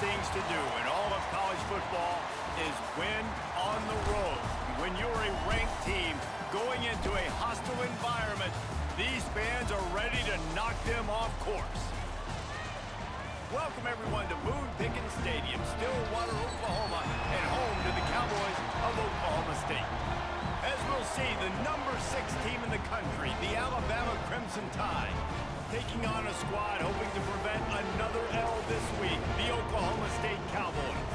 things to do in all of college football is win on the road. When you're a ranked team going into a hostile environment, these fans are ready to knock them off course. Welcome, everyone, to Boone Pickens Stadium, Stillwater, Oklahoma, and home to the Cowboys of Oklahoma State. As we'll see, the number 6 team in the country, the Alabama Crimson Tide, taking on a squad hoping to prevent another L this week, the Oklahoma State Cowboys.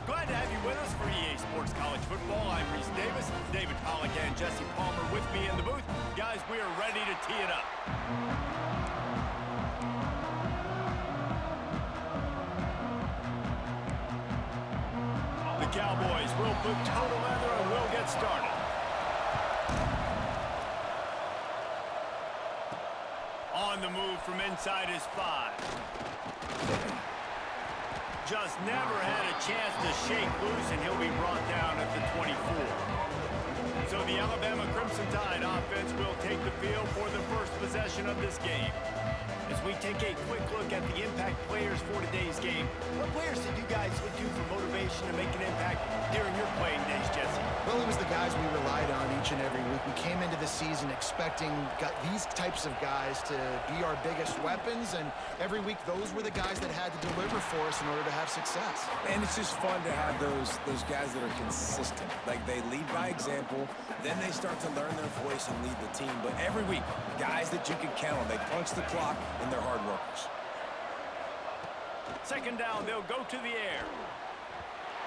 Glad to have you with us for EA Sports College Football. I'm Reese Davis, David Pollack and Jesse Palmer with me in the booth. Guys, we are ready to tee it up. The Cowboys will put total leather and we'll get started. On the move from inside his 5. Just never had a chance to shake loose, and he'll be brought down at the 24. So the Alabama Crimson Tide offense will take the field for the first possession of this game. As we take a quick look at the impact players for today's game, what players did you guys look to for motivation to make an impact during your playing days, Jesse? Well, it was the guys we relied on each and every week. We came into the season expecting these types of guys to be our biggest weapons, and every week those were the guys that had to deliver for us in order to have success. And it's just fun to have those guys that are consistent. Like, they lead by example, then they start to learn their voice and lead the team. But every week, guys that you can count on, they punch the clock, and they're hard workers. Second down, they'll go to the air.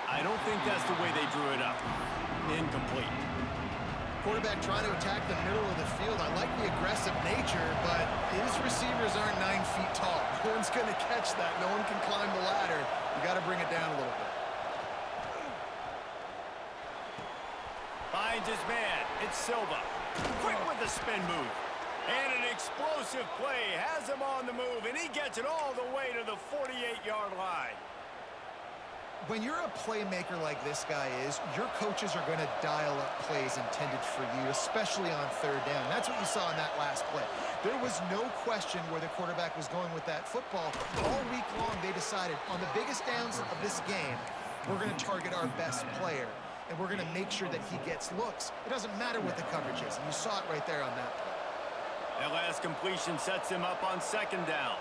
I don't think that's the way they drew it up. Incomplete. Quarterback trying to attack the middle of the field. I like the aggressive nature, but his receivers aren't 9 feet tall. No one's going to catch that. No one can climb the ladder. You got to bring it down a little bit. Finds his man. It's Silva. Quick with the spin move. And an explosive play has him on the move, and he gets it all the way to the 48-yard line. When you're a playmaker like this guy is, your coaches are going to dial up plays intended for you, especially on third down. That's what you saw in that last play. There was no question where the quarterback was going with that football. All week long, they decided on the biggest downs of this game, we're going to target our best player, and we're going to make sure that he gets looks. It doesn't matter what the coverage is, and you saw it right there on that play. That last completion sets him up on second down.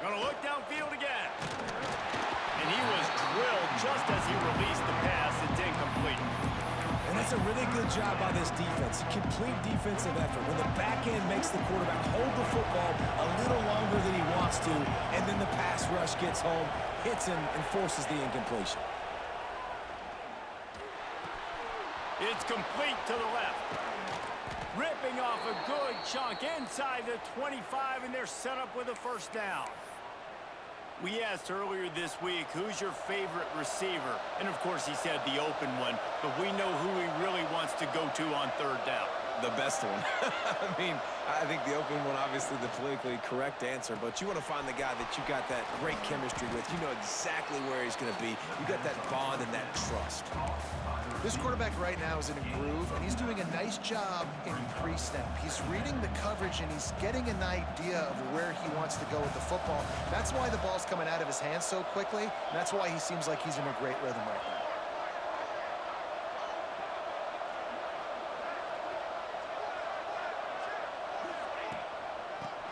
Gonna look downfield again. And he was drilled just as he released the pass. It's incomplete. And that's a really good job by this defense. Complete defensive effort. When the back end makes the quarterback hold the football a little longer than he wants to, and then the pass rush gets home, hits him, and forces the incompletion. It's complete to the left. Ripping off a good chunk inside the 25, and they're set up with a first down. We asked earlier this week, who's your favorite receiver? And, of course, he said the open one, but we know who he really wants to go to on third down. The best one. I mean, I think the open one, obviously the politically correct answer, but you want to find the guy that you got that great chemistry with. You know exactly where he's going to be. You got that bond and that trust. This quarterback right now is in a groove, and he's doing a nice job in pre-snap. He's reading the coverage, and he's getting an idea of where he wants to go with the football. That's why the ball's coming out of his hands so quickly, and that's why he seems like he's in a great rhythm right now.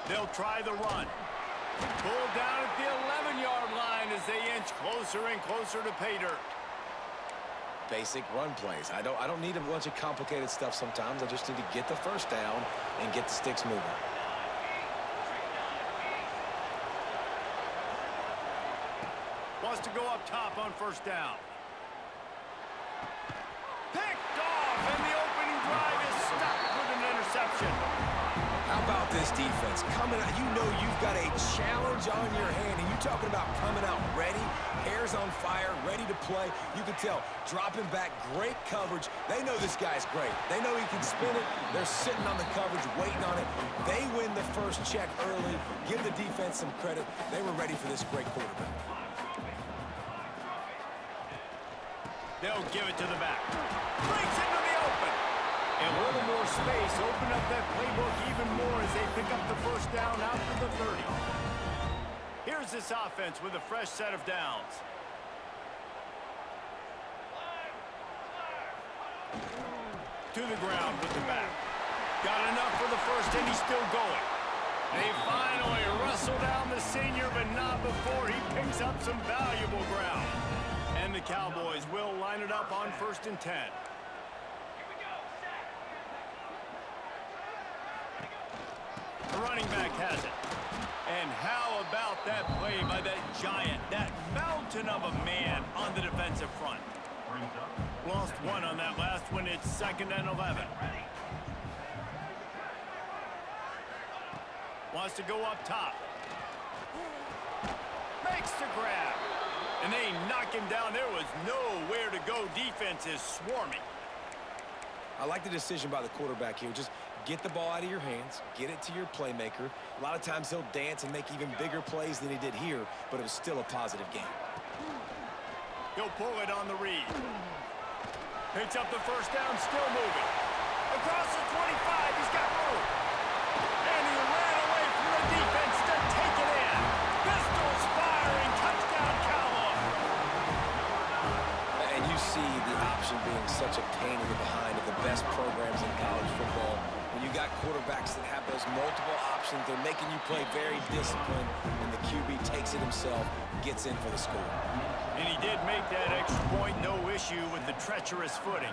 They'll try the run. Pulled down at the 11-yard line as they inch closer and closer to pay dirt. Basic run plays. I don't need a bunch of complicated stuff sometimes. I just need to get the first down and get the sticks moving. Wants to go up top on first down. Picked off, and the opening drive is stopped with an interception. How about this defense? Coming out, you know you've got a challenge on your hand, and you're talking about coming out ready, hairs on fire, ready to play. You can tell, dropping back, great coverage. They know this guy's great. They know he can spin it. They're sitting on the coverage, waiting on it. They win the first check early. Give the defense some credit. They were ready for this great quarterback. They'll give it to the back. Breaks into the open. A little more space, open up that playbook even more as they pick up the first down out to the 30. Here's this offense with a fresh set of downs. To the ground with the back. Got enough for the first, and he's still going. They finally wrestle down the senior, but not before he picks up some valuable ground. And the Cowboys will line it up on 1st and 10. The running back has it. And how about that play by that giant, that mountain of a man on the defensive front? Lost one on that last one. It's 2nd and 11. Wants to go up top. Makes the grab. And they knock him down. There was nowhere to go. Defense is swarming. I like the decision by the quarterback here. Just get the ball out of your hands, get it to your playmaker. A lot of times he'll dance and make even bigger plays than he did here, but it was still a positive game. He'll pull it on the read. Picks up the first down, still moving. Across the 25, he's got room. And he ran away from the defense to take it in. Pistols firing, touchdown Cowboys. And you see the option being such a pain in the behind of the best programs in college football. When you got quarterbacks that have those multiple options, they're making you play very disciplined, and the QB takes it himself, gets in for the score. And he did make that extra point, no issue with the treacherous footing.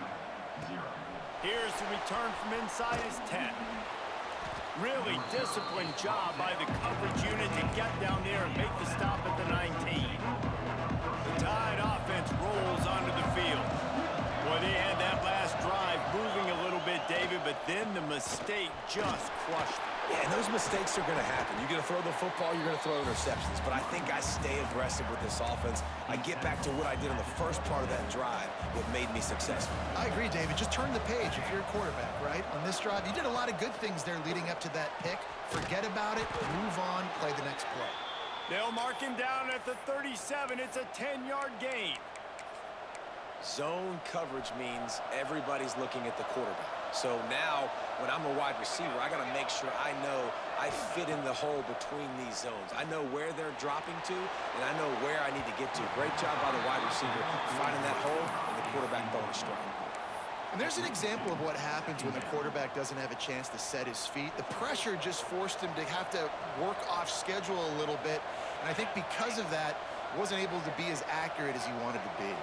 Here's the return from inside his 10. Really disciplined job by the coverage unit to get down there and make the stop at the 19. The Tide offense rolls onto the field. Boy, they had that last drive moving a little bit, David, but then the mistake just crushed them. Yeah, and those mistakes are going to happen. You're going to throw the football, you're going to throw interceptions. But I think I stay aggressive with this offense. I get back to what I did in the first part of that drive, what made me successful. I agree, David. Just turn the page if you're a quarterback, right? On this drive, you did a lot of good things there leading up to that pick. Forget about it, move on, play the next play. They'll mark him down at the 37. It's a 10-yard gain. Zone coverage means everybody's looking at the quarterback. So now, when I'm a wide receiver, I got to make sure I know I fit in the hole between these zones. I know where they're dropping to, and I know where I need to get to. Great job by the wide receiver finding that hole, and the quarterback throwing a strike. And there's an example of what happens when the quarterback doesn't have a chance to set his feet. The pressure just forced him to have to work off schedule a little bit, and I think because of that, wasn't able to be as accurate as he wanted to be.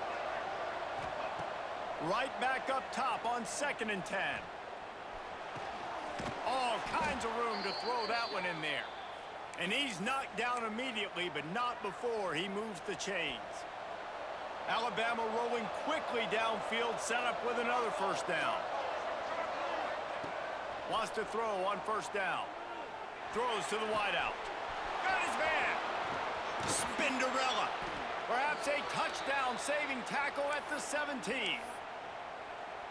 Right back up top on 2nd and 10. All kinds of room to throw that one in there. And he's knocked down immediately, but not before he moves the chains. Alabama rolling quickly downfield, set up with another first down. Wants to throw on first down. Throws to the wideout. Got his man. Spinderella. Perhaps a touchdown-saving tackle at the 17.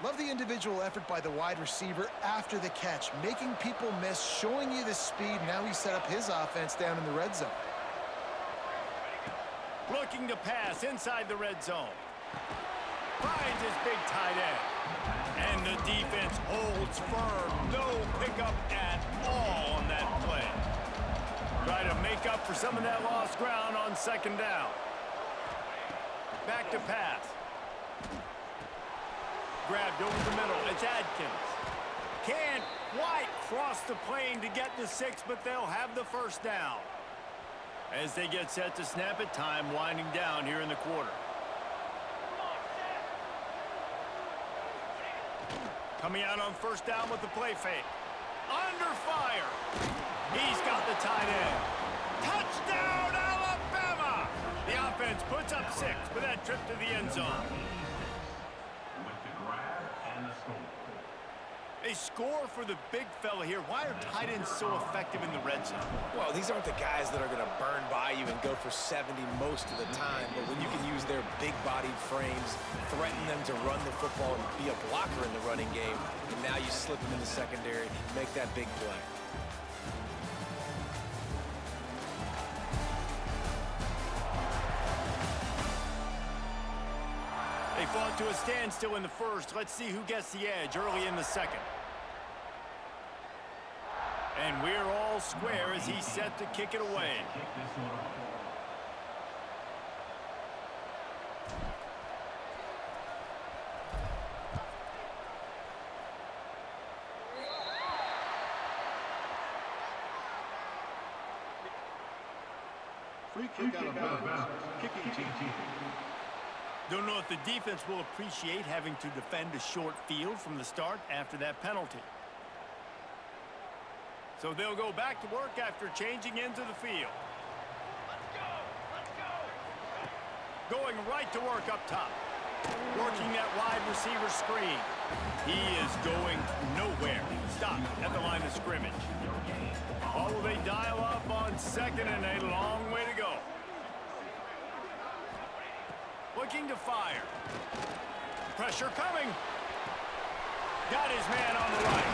Love the individual effort by the wide receiver after the catch, making people miss, showing you the speed. Now he set up his offense down in the red zone. Looking to pass inside the red zone. Finds his big tight end. And the defense holds firm. No pickup at all on that play. Try to make up for some of that lost ground on 2nd down. Back to pass. Grabbed over the middle. It's Adkins. Can't quite cross the plane to get the 6, but they'll have the first down. As they get set to snap it, time winding down here in the quarter. Coming out on first down with the play fake. Under fire. He's got the tight end. Touchdown, Alabama! The offense puts up 6 with that trip to the end zone. A score for the big fella here. Why are tight ends so effective in the red zone? Well, these aren't the guys that are going to burn by you and go for 70 most of the time, but when you can use their big-bodied frames, threaten them to run the football and be a blocker in the running game, and now you slip them in the secondary, make that big play. They fought to a standstill in the first. Let's see who gets the edge early in the second. And we're all square as he's set to kick it away. Free kick out of bounds. Kicking team. Don't know if the defense will appreciate having to defend a short field from the start after that penalty. So they'll go back to work after changing into the field. Going right to work up top. Working that wide receiver screen. He is going nowhere. Stop at the line of scrimmage. Or will they dial up on second and a long way to go? Looking to fire. Pressure coming. Got his man on the right.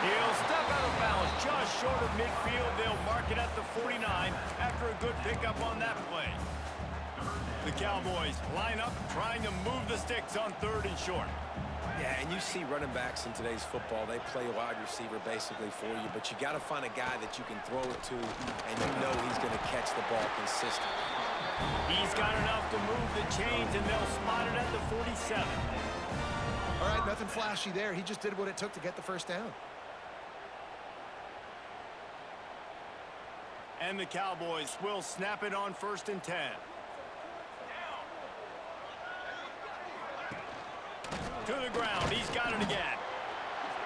He'll step out of bounds just short of midfield. They'll mark it at the 49 after a good pickup on that play. The Cowboys line up trying to move the sticks on third and short. Yeah, and you see running backs in today's football, they play wide receiver basically for you, but you got to find a guy that you can throw it to, and you know he's going to catch the ball consistently. He's got enough to move the chains, and they'll spot it at the 47. All right, nothing flashy there. He just did what it took to get the first down. And the Cowboys will snap it on 1st and 10. To the ground. He's got it again.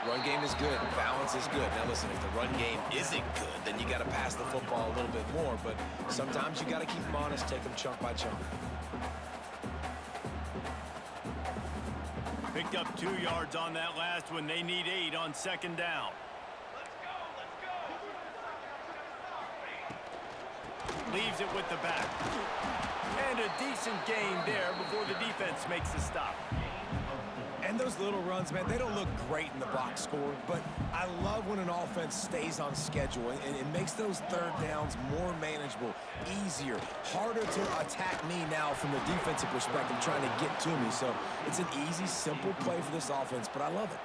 Run game is good. Balance is good. Now listen, if the run game isn't good, then you got to pass the football a little bit more. But sometimes you got to keep them honest, take them chunk by chunk. Picked up 2 yards on that last one. They need 8 on 2nd down. Leaves it with the back. And a decent gain there before the defense makes the stop. And those little runs, man, they don't look great in the box score, but I love when an offense stays on schedule, and it makes those third downs more manageable, easier, harder to attack me now from the defensive perspective trying to get to me. So it's an easy, simple play for this offense, but I love it.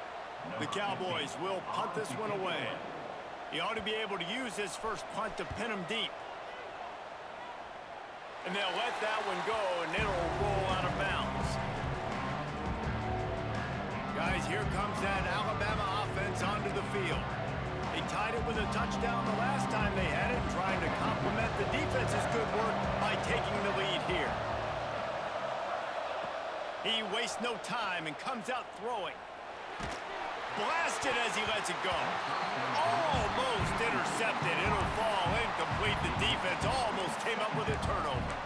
The Cowboys will punt this one away. He ought to be able to use his first punt to pin him deep. And they'll let that one go, and it'll roll out of bounds. Guys, here comes that Alabama offense onto the field. They tied it with a touchdown the last time they had it, trying to complement the defense's good work by taking the lead here. He wastes no time and comes out throwing. Blasted as he lets it go. Almost intercepted. It'll fall incomplete. The defense almost came up with a turnover.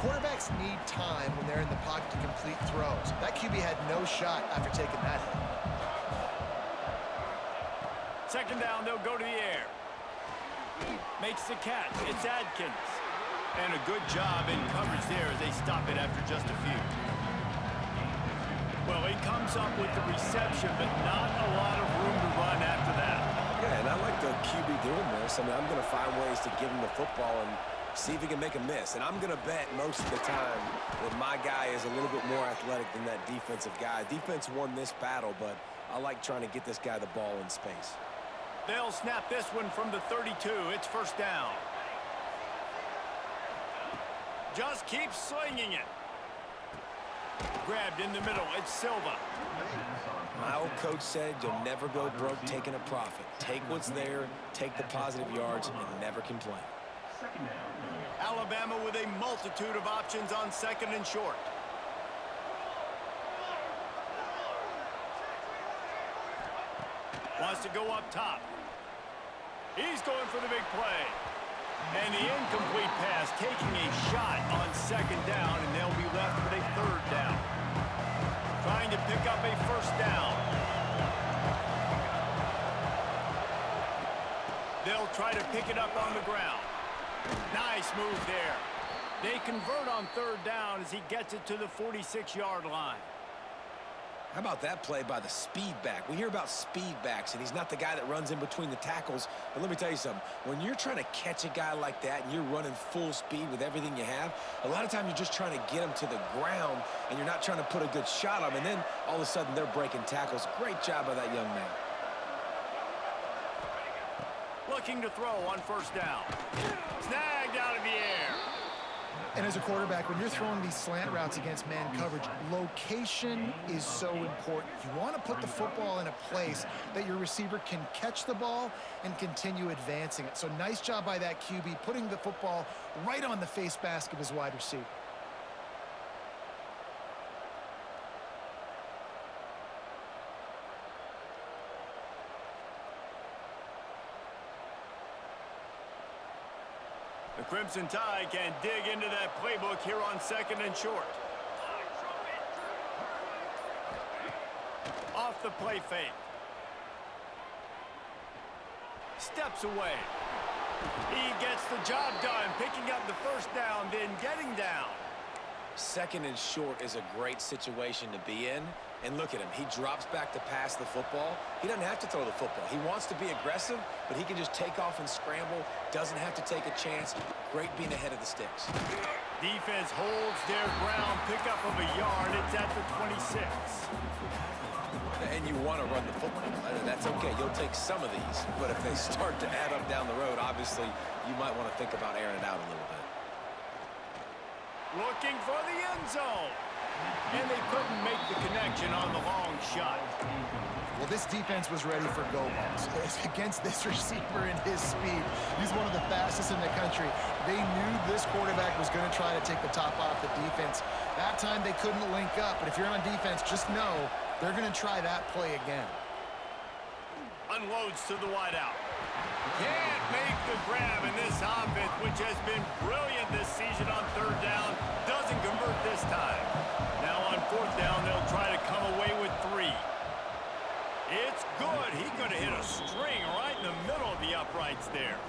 Quarterbacks need time when they're in the pocket to complete throws. That QB had no shot after taking that hit. 2nd down, they'll go to the air. Makes the catch. It's Adkins. And a good job in coverage there as they stop it after just a few. Well, he comes up with the reception, but not a lot of room to run after that. Yeah, and I like the QB doing this. I mean, I'm going to find ways to give him the football and see if he can make a miss. And I'm going to bet most of the time that my guy is a little bit more athletic than that defensive guy. Defense won this battle, but I like trying to get this guy the ball in space. They'll snap this one from the 32. It's 1st down. Just keep slinging it. Grabbed in the middle. It's Silva. My old coach said you'll never go broke taking a profit. Take what's there, take the positive yards, and never complain. Alabama with a multitude of options on 2nd and short. Wants to go up top. He's going for the big play. And the incomplete pass taking a shot on 2nd down, and they'll be left with a 3rd down. Trying to pick up a 1st down. They'll try to pick it up on the ground. Nice move there. They convert on 3rd down as he gets it to the 46-yard line. How about that play by the speed back? We hear about speed backs, and he's not the guy that runs in between the tackles. But let me tell you something. When you're trying to catch a guy like that and you're running full speed with everything you have, a lot of times you're just trying to get him to the ground, and you're not trying to put a good shot on him. And then all of a sudden they're breaking tackles. Great job by that young man. Looking to throw on first down. Snagged out of the air. And as a quarterback, when you're throwing these slant routes against man coverage, location is so important. You want to put the football in a place that your receiver can catch the ball and continue advancing it. So nice job by that QB, putting the football right on the face mask of his wide receiver. The Crimson Tide can dig into that playbook here on second and short. Off the play fake. Steps away. He gets the job done, picking up the first down, then getting down. Second and short is a great situation to be in. And look at him. He drops back to pass the football. He doesn't have to throw the football. He wants to be aggressive, but he can just take off and scramble. Doesn't have to take a chance. Great being ahead of the sticks. Defense holds their ground. Pickup of a yard. It's at the 26. And you want to run the football. That's okay. You'll take some of these. But if they start to add up down the road, obviously, you might want to think about airing it out a little bit. Looking for the end zone. And they couldn't make the connection on the long shot. Well, this defense was ready for go balls. Against this receiver and his speed, he's one of the fastest in the country. They knew this quarterback was going to try to take the top off the defense. That time they couldn't link up, but if you're on defense, just know they're going to try that play again. Unloads to the wideout. Can't make the grab in this offense, which has been brilliant this season on third down. Doesn't convert this time. Now on fourth down, they'll try to come away with 3. It's good. He could have hit a string right in the middle of the uprights there.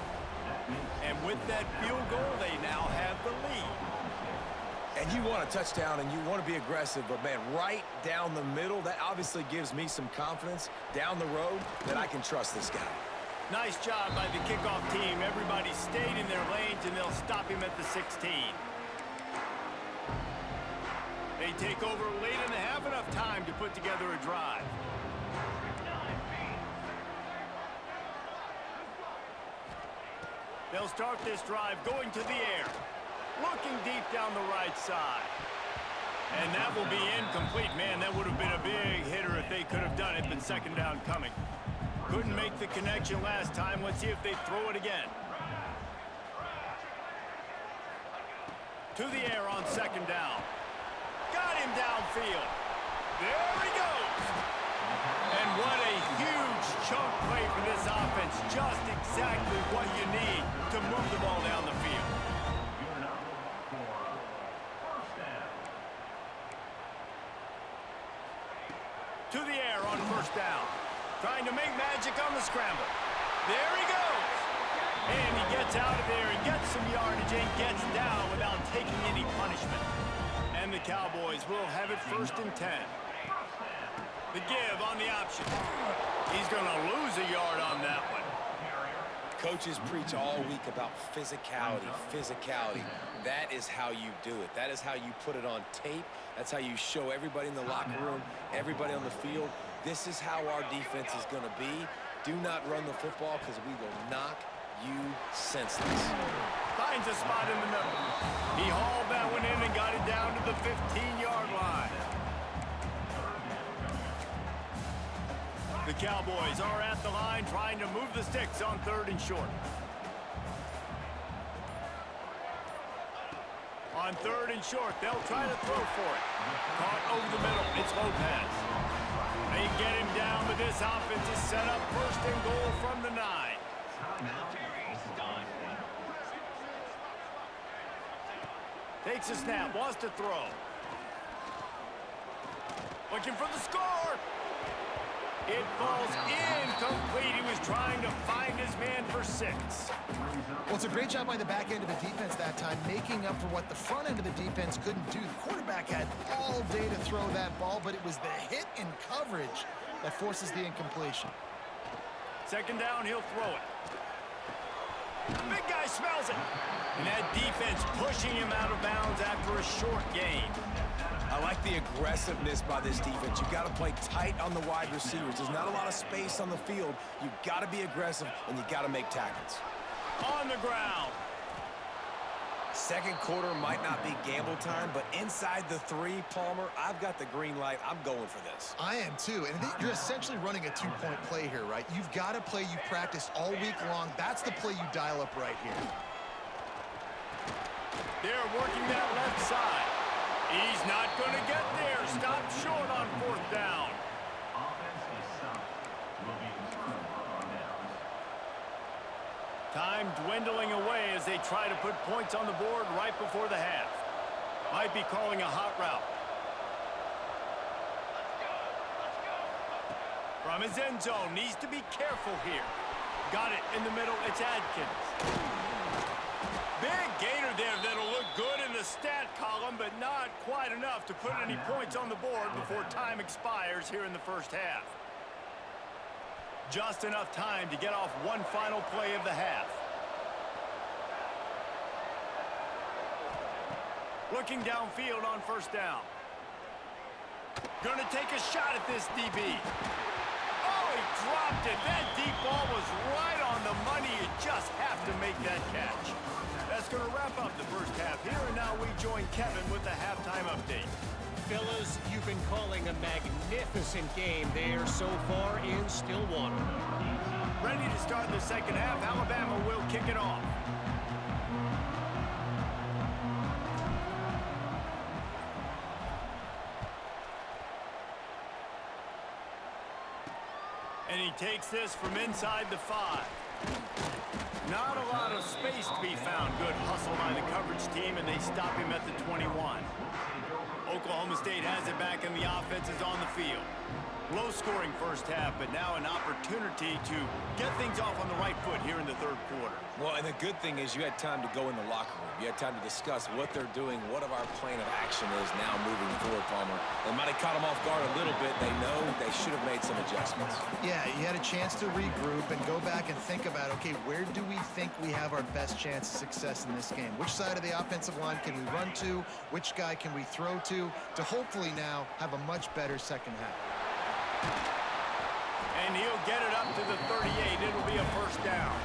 And with that field goal, they now have the lead. And you want a touchdown and you want to be aggressive, but man, right down the middle, that obviously gives me some confidence down the road that I can trust this guy. Nice job by the kickoff team. Everybody stayed in their lanes, and they'll stop him at the 16. They take over late and have enough time to put together a drive. They'll start this drive going to the air. Looking deep down the right side. And that will be incomplete. Man, that would have been a big hitter if they could have done it, but second down coming. Couldn't make the connection last time. Let's see if they throw it again. To the air on second down. Got him downfield. There he goes. And what a huge chunk play for this offense. Just exactly what you need to move the ball down the field. To the air on first down. Trying to make magic on the scramble. There he goes. And he gets out of there and gets some yardage and gets down without taking any punishment. And the Cowboys will have it 1st and 10. The give on the option. He's going to lose a yard on that one. Coaches preach all week about physicality, physicality. That is how you do it. That is how you put it on tape. That's how you show everybody in the locker room, everybody on the field. This is how our defense is going to be. Do not run the football because we will knock you senseless. Finds a spot in the middle. He hauled that one in and got it down to the 15-yard line. The Cowboys are at the line trying to move the sticks on 3rd and short. On 3rd and short, they'll try to throw for it. Caught over the middle. It's Lopez. They get him down, but this offense is set up 1st and goal from the 9. Takes a snap, wants to throw. Looking for the score. It falls incomplete. He was trying to find his man for 6. Well, it's a great job by the back end of the defense that time, making up for what the front end of the defense couldn't do. The quarterback had all day to throw that ball, but it was the hit in coverage that forces the incompletion. Second down, he'll throw it. Big guy smells it. And that defense pushing him out of bounds after a short gain. I like the aggressiveness by this defense. You got to play tight on the wide receivers. There's not a lot of space on the field. You got to be aggressive, and you got to make tackles. On the ground. Second quarter might not be gamble time, but inside the 3, Palmer, I've got the green light. I'm going for this. I am too, and you're essentially running a 2-point play here, right? You've got a play you've practiced all week long. That's the play you dial up right here. They're working that left side. He's not going to get there. Stop short on 4th down. Time dwindling away as they try to put points on the board right before the half. Might be calling a hot route. From his end zone, needs to be careful here. Got it in the middle, it's Adkins. Big gainer there that'll look good in the stat column, but not quite enough to put any points on the board before time expires here in the first half. Just enough time to get off one final play of the half. Looking downfield on 1st down. Gonna take a shot at this DB. Oh, he dropped it. That deep ball was right on the money. You just have to make that catch. That's going to wrap up the first half here, and now we join Kevin with the halftime update. Fellas, you've been calling a magnificent game there so far in Stillwater. Ready to start the second half. Alabama will kick it off. And he takes this from inside the 5. Not a lot of space to be found. Good hustle by the coverage team, and they stop him at the 21. Oklahoma State has it back, and the offense is on the field. Low-scoring first half, but now an opportunity to get things off on the right foot here in the 3rd quarter. Well, and the good thing is you had time to go in the locker room. You had time to discuss what they're doing, what of our plan of action is now moving forward, Palmer. They might have caught them off guard a little bit. They know they should have made some adjustments. Yeah, you had a chance to regroup and go back and think about, okay, where do we think we have our best chance of success in this game? Which side of the offensive line can we run to? Which guy can we throw to hopefully now have a much better second half? And he'll get it up to the 38. It'll be a 1st down.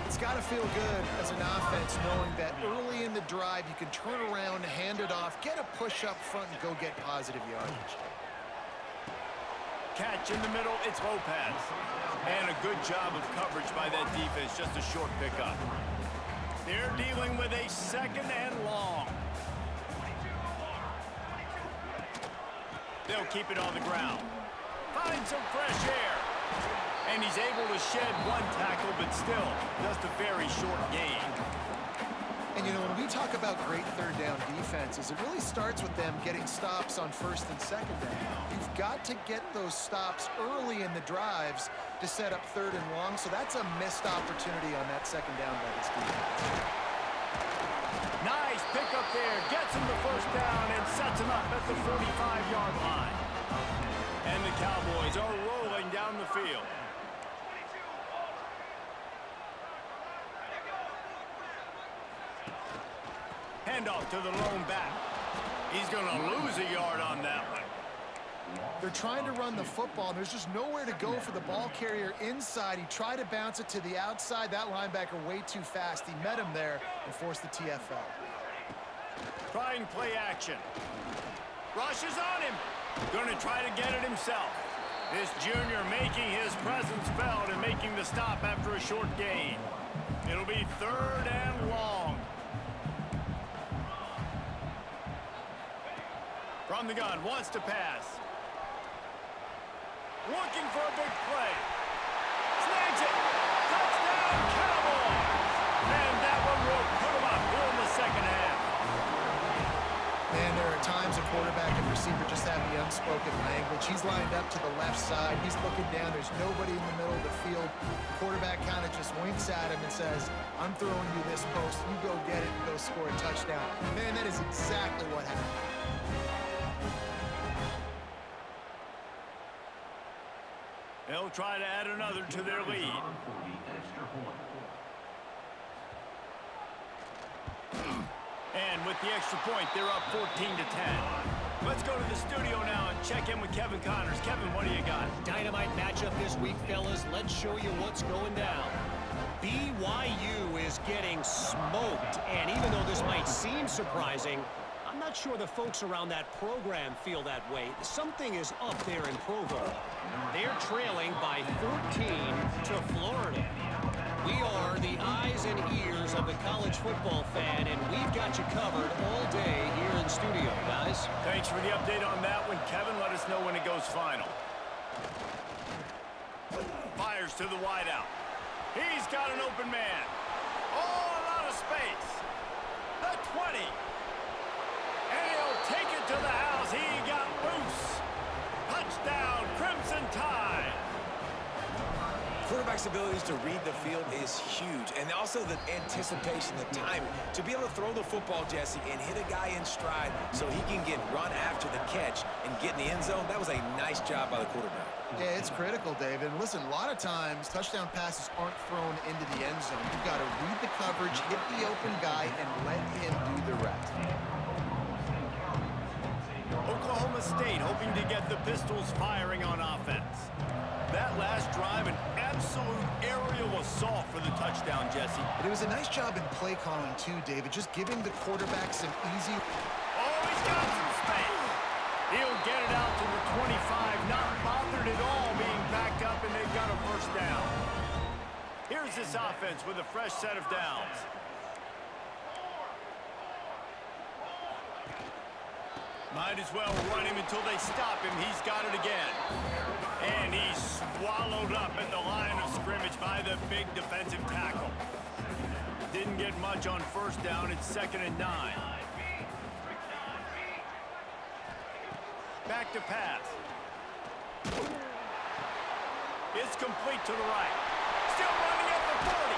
It's got to feel good as an offense knowing that early in the drive you can turn around, hand it off, get a push up front, and go get positive yardage. Catch in the middle, it's Lopez. And a good job of coverage by that defense, just a short pickup. They're dealing with a 2nd and long. They'll keep it on the ground. Find some fresh air. And he's able to shed 1 tackle, but still just a very short gain. And, you know, when we talk about great 3rd down defenses, it really starts with them getting stops on 1st and 2nd down. You've got to get those stops early in the drives to set up 3rd and long, so that's a missed opportunity on that 2nd down by this defense. Nice pickup there. Gets him the 1st down and sets him up at the 45-yard line. And the Cowboys are rolling down the field. Handoff to the lone back. He's going to lose a yard on that one. They're trying to run the football. There's just nowhere to go for the ball carrier inside. He tried to bounce it to the outside. That linebacker way too fast. He met him there and forced the TFL. Try and play action. Rush is on him. Going to try to get it himself. This junior making his presence felt and making the stop after a short gain. It'll be 3rd and long. From the gun, wants to pass. Looking for a big play. Snags it. Touchdown, Cowboys. And that one will put him up here in the second half. Man, there are times a quarterback and receiver just have the unspoken language. He's lined up to the left side. He's looking down. There's nobody in the middle of the field. Quarterback kind of just winks at him and says, I'm throwing you this post. You go get it and go score a touchdown. Man, that is exactly what happened. They'll try to add another to their lead. And with the extra point, they're up 14-10. Let's go to the studio now and check in with Kevin Connors. Kevin, what do you got? Dynamite matchup this week, fellas. Let's show you what's going down. BYU is getting smoked, and even though this might seem surprising, I'm not sure the folks around that program feel that way. Something is up there in Provo. They're trailing by 14 to Florida. We are the eyes and ears of the college football fan, and we've got you covered all day here in studio, guys. Thanks for the update on that one, Kevin. Let us know when it goes final. Fires to the wideout. He's got an open man. Oh, a lot of space. The 20. And he'll take it to the house. He got loose. Touchdown, Crimson Tide. Quarterback's abilities to read the field is huge, and also the anticipation, the timing. To be able to throw the football, Jesse, and hit a guy in stride so he can get run after the catch and get in the end zone, that was a nice job by the quarterback. Yeah, it's critical, David. Listen, a lot of times touchdown passes aren't thrown into the end zone. You've got to read the coverage, hit the open guy, and let him do the rest. Oklahoma State hoping to get the Pistols firing on offense. That last drive, an absolute aerial assault for the touchdown, Jesse. But it was a nice job in play calling, too, David, just giving the quarterback some easy... Oh, he's got some space. He'll get it out to the 25, not bothered at all being backed up, and they've got a first down. Here's this offense with a fresh set of downs. Might as well run him until they stop him. He's got it again. And he's swallowed up at the line of scrimmage by the big defensive tackle. Didn't get much on first down. It's 2nd and 9. Back to pass. It's complete to the right. Still running at the 40.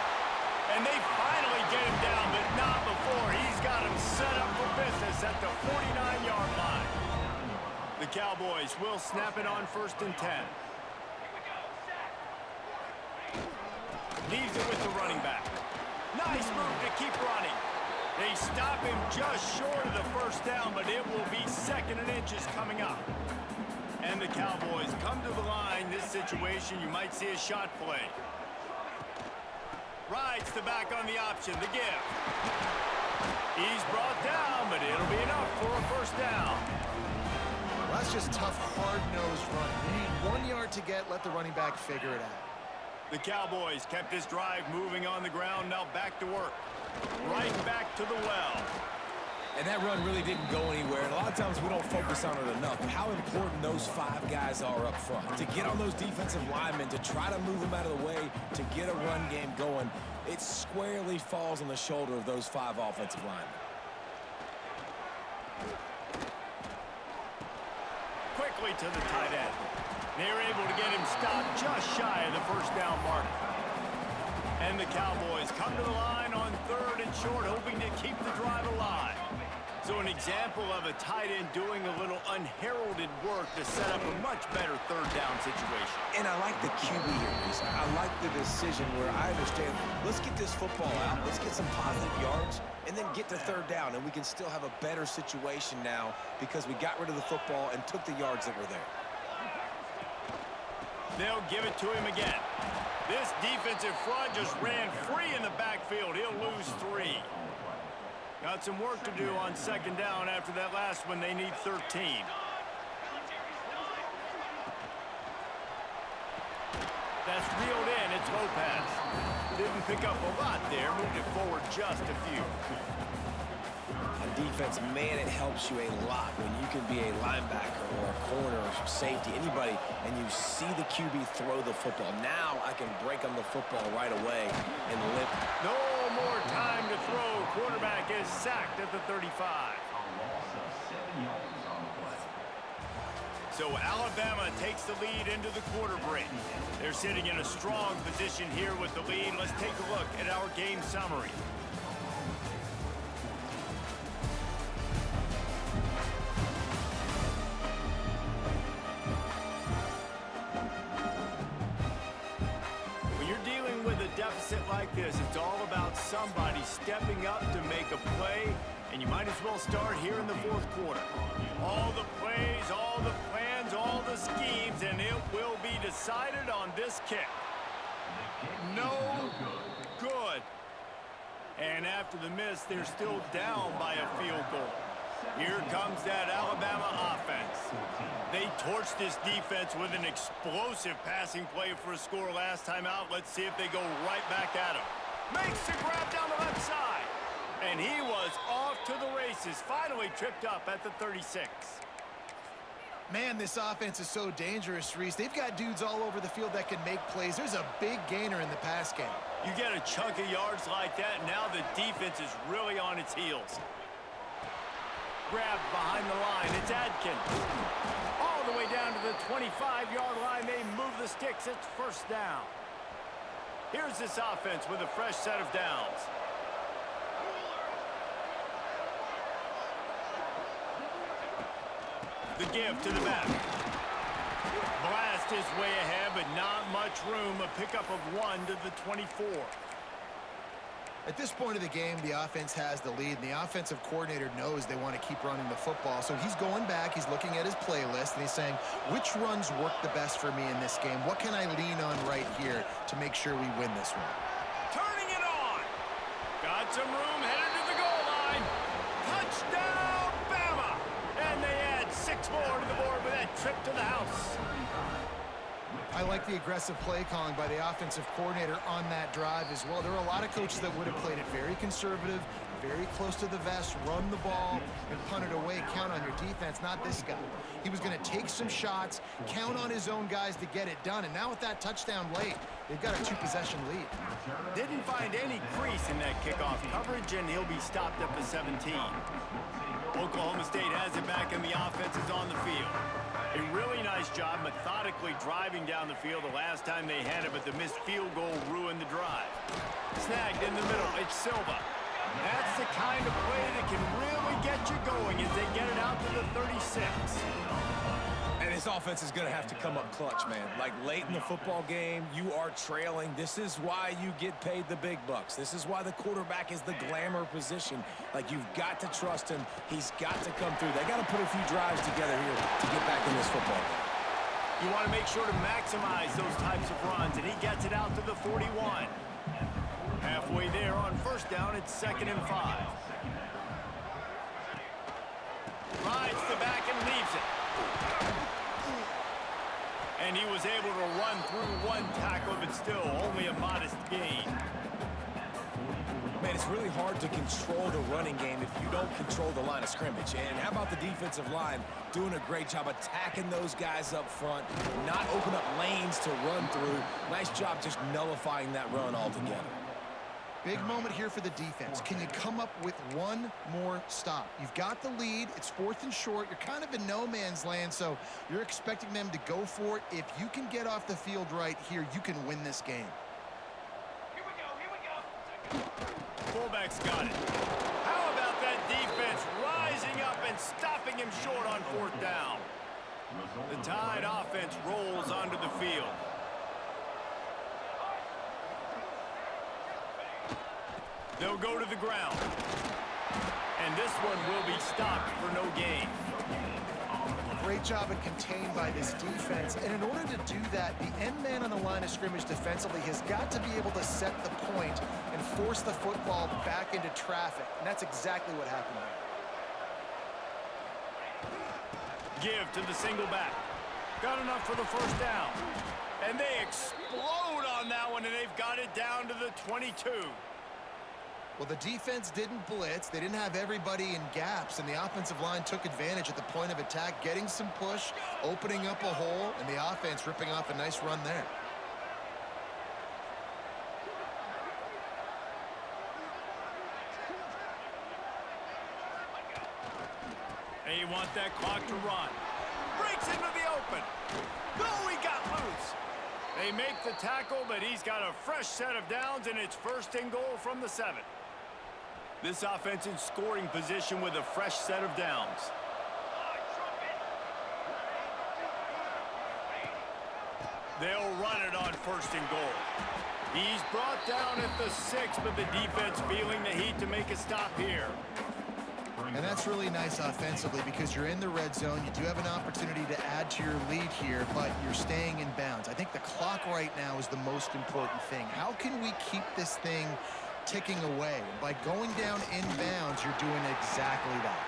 And they finally get him down, but not before. He's got him set up for business at the 49-yard line. The Cowboys will snap it on 1st and 10. Leaves it with the running back. Nice move to keep running. They stop him just short of the first down, but it will be 2nd and inches coming up. And the Cowboys come to the line. This situation, you might see a shot play. Rides the back on the option, the give. He's brought down, but it'll be enough for a first down. Well, that's just tough, hard-nosed running. You need 1 yard to get, let the running back figure it out. The Cowboys kept this drive moving on the ground, now back to work. Right back to the well. And that run really didn't go anywhere, and a lot of times we don't focus on it enough. How important those 5 guys are up front. To get on those defensive linemen, to try to move them out of the way, to get a run game going, it squarely falls on the shoulder of those 5 offensive linemen. Quickly to the tight end. They're able to get him stopped just shy of the first down mark. And the Cowboys come to the line on 3rd and short, hoping to keep the drive alive. So an example of a tight end doing a little unheralded work to set up a much better 3rd down situation. And I like the QB here, Reese. I like the decision where I understand, let's get this football out, let's get some positive yards, and then get to 3rd down, and we can still have a better situation now because we got rid of the football and took the yards that were there. They'll give it to him again. This defensive front just ran free in the backfield. He'll lose 3. Got some work to do on 2nd down after that last one. They need 13. That's reeled in. It's Lopez. Didn't pick up a lot there. Moved it forward just a few. On defense, man, it helps you a lot when you can be a linebacker or a corner or safety, anybody, and you see the QB throw the football. Now I can break on the football right away and limp. No more time to throw. Quarterback is sacked at the 35. So Alabama takes the lead into the quarter break. They're sitting in a strong position here with the lead. Let's take a look at our game summary. When you're dealing with a deficit like this, it's all about somebody stepping up to make a play, and you might as well start here in the fourth quarter. All the plays, all the plans, all the schemes, and it will be decided on this kick. No good. And after the miss, they're still down by a field goal. Here comes that Alabama offense. They torched this defense with an explosive passing play for a score last time out. Let's see if they go right back at him. Makes the grab down the left side. And he was off to the races, finally tripped up at the 36. Man, this offense is so dangerous, Reese. They've got dudes all over the field that can make plays. There's a big gainer in the pass game. You get a chunk of yards like that, and now the defense is really on its heels. Grabbed behind the line. It's Adkins. All the way down to the 25-yard line. They move the sticks. It's first down. Here's this offense with a fresh set of downs. The give to the back. Blast his way ahead, but not much room. A pickup of 1 to the 24. At this point of the game, the offense has the lead, and the offensive coordinator knows they want to keep running the football. So he's going back, he's looking at his playlist, and he's saying, which runs work the best for me in this game? What can I lean on right here to make sure we win this one? Turning it on. Got some room, headed to the goal line. Touchdown, Bama! And they add 6 more to the board with that trip to the house. I like the aggressive play calling by the offensive coordinator on that drive as well. There are a lot of coaches that would have played it very conservative, very close to the vest, run the ball, and punt it away, count on your defense, not this guy. He was going to take some shots, count on his own guys to get it done, and now with that touchdown late, they've got a 2-possession lead. Didn't find any crease in that kickoff coverage, and he'll be stopped at the 17. Oklahoma State has it back, and the offense is on the field. A really nice job methodically driving down the field the last time they had it, but the missed field goal ruined the drive. Snagged in the middle, it's Silva. That's the kind of play that can really get you going as they get it out to the 36. And this offense is going to have to come up clutch, man. Like late in the football game, you are trailing. This is why you get paid the big bucks. This is why the quarterback is the glamour position. Like, you've got to trust him. He's got to come through. They got to put a few drives together here to get back in this football game. You want to make sure to maximize those types of runs, and he gets it out to the 41. Halfway there on first down, it's 2nd and 5. Rides the back and leaves it. And he was able to run through 1 tackle, but still only a modest gain. Man, it's really hard to control the running game if you don't control the line of scrimmage. And how about the defensive line doing a great job attacking those guys up front, not open up lanes to run through. Nice job just nullifying that run altogether. Big moment here for the defense. Can you come up with one more stop? You've got the lead. It's 4th and short. You're kind of in no man's land, so you're expecting them to go for it. If you can get off the field right here, you can win this game. Here we go. Fullback's got it. How about that defense rising up and stopping him short on 4th down? The Tide offense rolls onto the field. They'll go to the ground. And this one will be stopped for no gain. Great job at contained by this defense. And in order to do that, the end man on the line of scrimmage defensively has got to be able to set the point and force the football back into traffic. And that's exactly what happened there. Give to the single back. Got enough for the first down. And they explode on that one, and they've got it down to the 22. Well, the defense didn't blitz. They didn't have everybody in gaps, and the offensive line took advantage at the point of attack, getting some push, opening up a hole, and the offense ripping off a nice run there. A you want that clock to run. Breaks into the open. No, he got loose. They make the tackle, but he's got a fresh set of downs, and it's first and goal from the 7. This offense in scoring position with a fresh set of downs. They'll run it on first and goal. He's brought down at the 6, but the defense feeling the heat to make a stop here. And that's really nice offensively because you're in the red zone. You do have an opportunity to add to your lead here, but you're staying in bounds. I think the clock right now is the most important thing. How can we keep this thing ticking away? By going down in bounds, you're doing exactly that.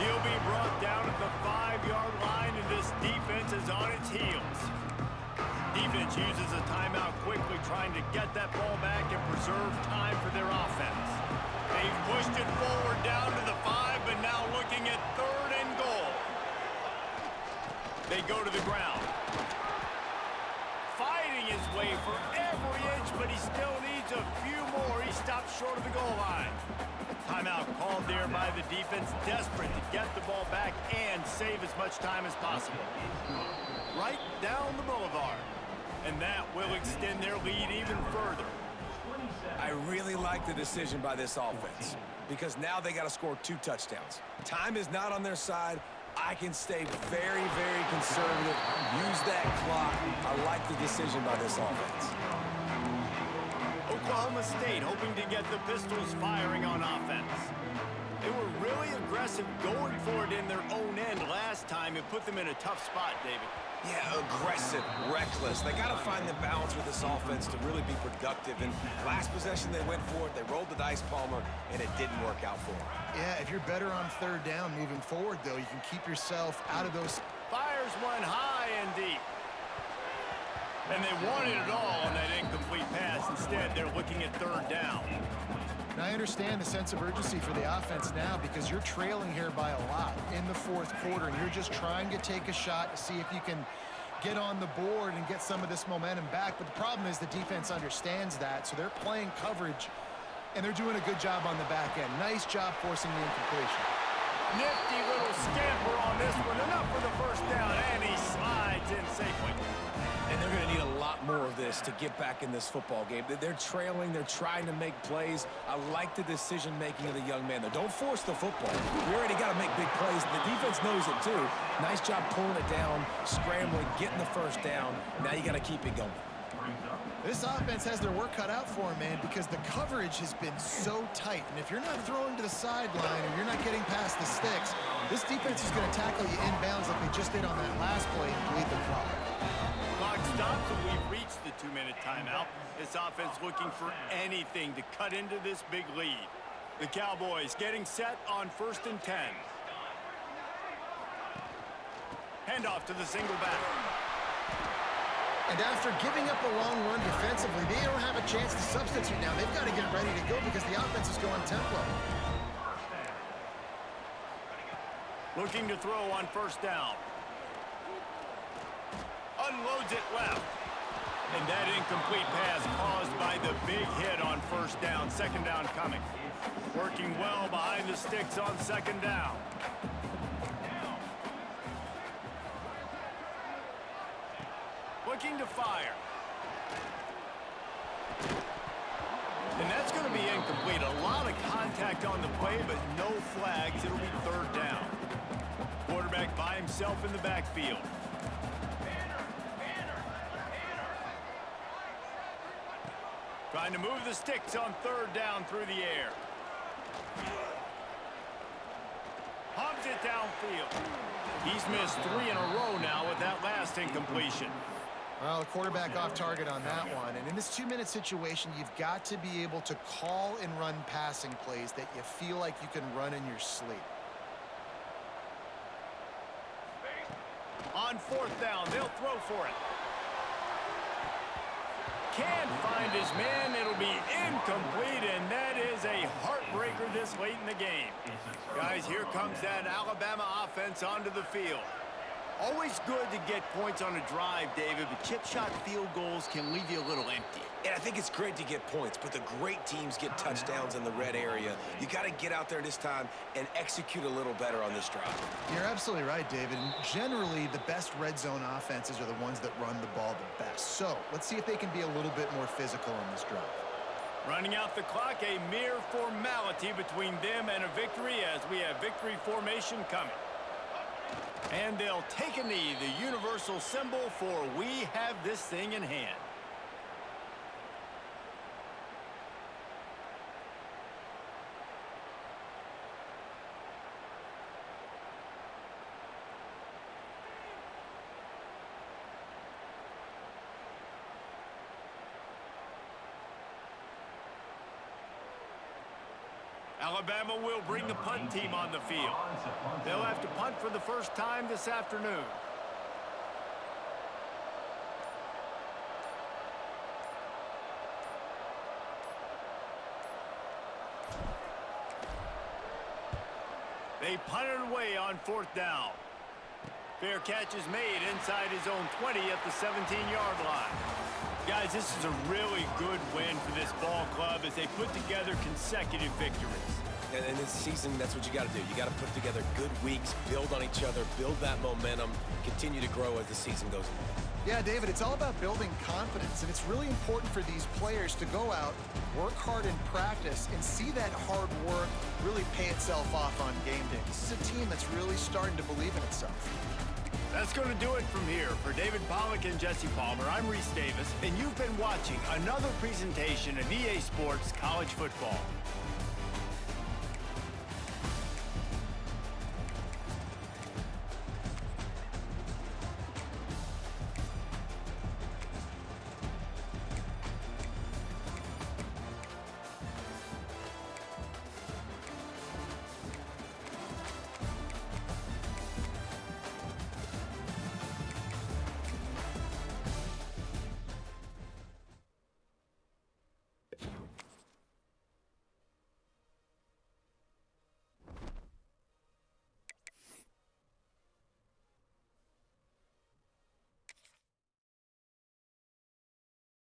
He'll be brought down at the 5-yard line, and this defense is on its heels. Defense uses a timeout quickly, trying to get that ball back and preserve time for their offense. They've pushed it forward down to the 5, but now looking at 3rd and goal. They go to the ground. Fighting his way for every inch, but he still needs a few more. He stops short of the goal line. Timeout called there by the defense, desperate to get the ball back and save as much time as possible. Right down the boulevard. And that will extend their lead even further. I really like the decision by this offense because now they got to score 2 touchdowns. Time is not on their side. I can stay very, very conservative. Use that clock. I like the decision by this offense. Oklahoma State hoping to get the Pistols firing on offense. They were really aggressive going for it in their own end last time. It put them in a tough spot, David. Yeah, aggressive, reckless. They got to find the balance with this offense to really be productive. And last possession, they went for it. They rolled the dice, Palmer, and it didn't work out for them. Yeah, if you're better on 3rd down moving forward, though, you can keep yourself out of those. Fires one high and deep. And they wanted it all on that incomplete pass. Instead, they're looking at 3rd down. Now, I understand the sense of urgency for the offense now because you're trailing here by a lot in the 4th quarter, and you're just trying to take a shot to see if you can get on the board and get some of this momentum back. But the problem is the defense understands that, so they're playing coverage, and they're doing a good job on the back end. Nice job forcing the incompletion. Nifty little scamper on this one. Enough for the first down, and he slides in safely. And they're going to need a lot more of this to get back in this football game. They're trailing. They're trying to make plays. I like the decision-making of the young man, though. Don't force the football. We already got to make big plays. The defense knows it, too. Nice job pulling it down, scrambling, getting the first down. Now you got to keep it going. This offense has their work cut out for them, man, because the coverage has been so tight. And if you're not throwing to the sideline or you're not getting past the sticks, this defense is going to tackle you inbounds like they just did on that last play and bleed the clock. Clock stops and we've reached the 2-minute timeout. This offense looking for anything to cut into this big lead. The Cowboys getting set on 1st and 10. Handoff to the single back. And after giving up a long run defensively, they don't have a chance to substitute now. They've got to get ready to go because the offense is going tempo. Looking to throw on 1st down. Unloads it left. And that incomplete pass caused by the big hit on 1st down. 2nd down coming. Working well behind the sticks on 2nd down. Looking to fire. And that's going to be incomplete. A lot of contact on the play, but no flags. It'll be 3rd down. Quarterback by himself in the backfield. Trying to move the sticks on 3rd down through the air. Hubs it downfield. He's missed 3 in a row now with that last incompletion. Well, the quarterback off target on that one. And in this 2-minute situation, you've got to be able to call and run passing plays that you feel like you can run in your sleep. On 4th down, they'll throw for it. Can't find his man. It'll be incomplete, and that is a heartbreaker this late in the game. Guys, here comes that Alabama offense onto the field. Always good to get points on a drive, David, but chip shot field goals can leave you a little empty. And I think it's great to get points, but the great teams get touchdowns in the red area. You got to get out there this time and execute a little better on this drive. You're absolutely right, David. And generally, the best red zone offenses are the ones that run the ball the best. So let's see if they can be a little bit more physical on this drive. Running out the clock, a mere formality between them and a victory as we have victory formation coming. And they'll take a knee, the universal symbol for we have this thing in hand. Alabama will bring the punt team on the field. They'll have to punt for the first time this afternoon. They punted away on 4th down. Fair catch is made inside his own 20 at the 17-yard line. Guys, this is a really good win for this ball club as they put together consecutive victories. And in this season, that's what you got to do. You got to put together good weeks, build on each other, build that momentum, continue to grow as the season goes on. Yeah, David, it's all about building confidence, and it's really important for these players to go out, work hard in practice, and see that hard work really pay itself off on game day. This is a team that's really starting to believe in itself. That's going to do it from here. For David Pollack and Jesse Palmer, I'm Reese Davis, and you've been watching another presentation of EA Sports College Football.